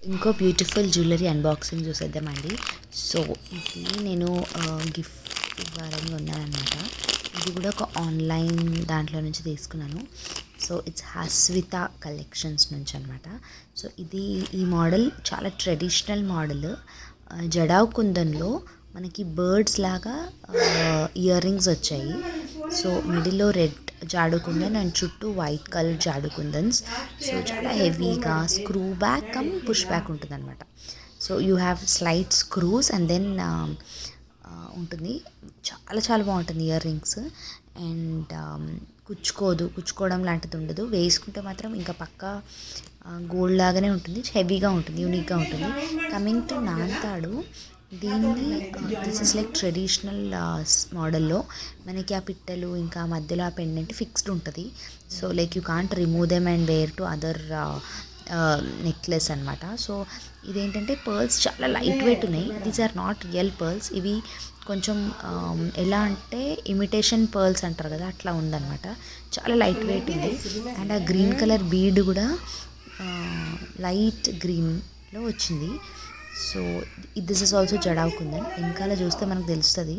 ఇంకో beautiful jewellery unboxing చూసేద్దామండి. So ఇది నేను గిఫ్ట్ ఇవ్వాలని ఉన్నానమాట. ఇది కూడా ఒక ఆన్లైన్ దాంట్లో నుంచి తీసుకున్నాను. సో ఇట్స్ హస్విత కలెక్షన్స్ నుంచి అనమాట. సో ఈ మోడల్ చాలా ట్రెడిషనల్ మోడల్. జడావ్ కుందన్లో మనకి బర్డ్స్ లాగా ఇయర్ రింగ్స్ వచ్చాయి. సో మిడిల్లో రెడ్ జాడు కుందన్ అండ్ చుట్టూ white colour jadau kundans. So చాలా హెవీగా screw back cum push back ఉంటుంది అనమాట. So you have slight screws and then ఉంటుంది. చాలా చాలా బాగుంటుంది ఇయర్ రింగ్స్. అండ్ కుచ్చుకోవడం లాంటిది ఉండదు. వేసుకుంటే మాత్రం ఇంకా పక్కా గోల్డ్ లాగానే ఉంటుంది. హెవీగా ఉంటుంది, యూనిక్గా ఉంటుంది. కమింగ్ టు నాంతాడు, దీన్ని దిస్ ఇస్ లైక్ ట్రెడిషనల్ మోడల్లో మనకి ఆ పిట్టలు ఇంకా మధ్యలో ఆ పెండెంట్ ఫిక్స్డ్ ఉంటుంది. So like you can't remove them and wear to other necklace అనమాట. సో ఇదేంటంటే పర్ల్స్ చాలా లైట్ వెయిట్ ఉన్నాయి. These are not real pearls. ఇవి కొంచెం ఎలా అంటే ఇమిటేషన్ పర్ల్స్ అంటారు కదా, అట్లా ఉందన్నమాట. చాలా లైట్ వెయిట్ ఉంది. అండ్ ఆ గ్రీన్ కలర్ బీడ్ కూడా లైట్ గ్రీన్లో వచ్చింది. So this is also jadau kundan. వెనకాల చూస్తే మనకు తెలుస్తుంది.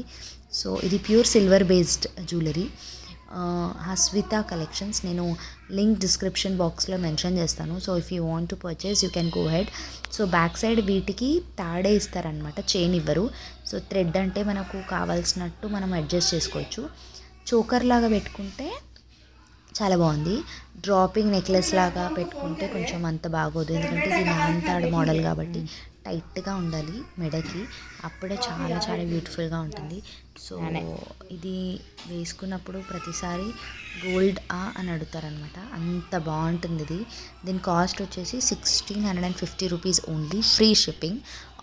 సో ఇది pure silver based jewellery, Haswitha collections. నేను లింక్ డిస్క్రిప్షన్ బాక్స్లో మెన్షన్ చేస్తాను. So if you want to purchase you can go ahead. So back side వీటికి తాడే ఇస్తారనమాట, చైన్ ఇవ్వరు. సో థ్రెడ్ అంటే మనకు కావాల్సినట్టు మనం అడ్జస్ట్ చేసుకోవచ్చు. చోకర్ లాగా పెట్టుకుంటే చాలా బాగుంది. డ్రాపింగ్ నెక్లెస్ లాగా పెట్టుకుంటే కొంచెం అంత బాగోదు, ఎందుకంటే ఇది నాంతాడు మోడల్ కాబట్టి టైట్గా ఉండాలి మెడకి, అప్పుడే చాలా చాలా బ్యూటిఫుల్గా ఉంటుంది. సో ఇది వేసుకున్నప్పుడు ప్రతిసారి గోల్డ్ అని అడుగుతారనమాట, అంత బాగుంటుంది ఇది. దీని కాస్ట్ వచ్చేసి 1650 rupees only, free shipping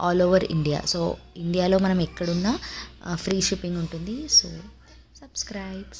all over India. So ఇండియాలో మనం ఎక్కడున్నా ఫ్రీ షిప్పింగ్ ఉంటుంది. So subscribe.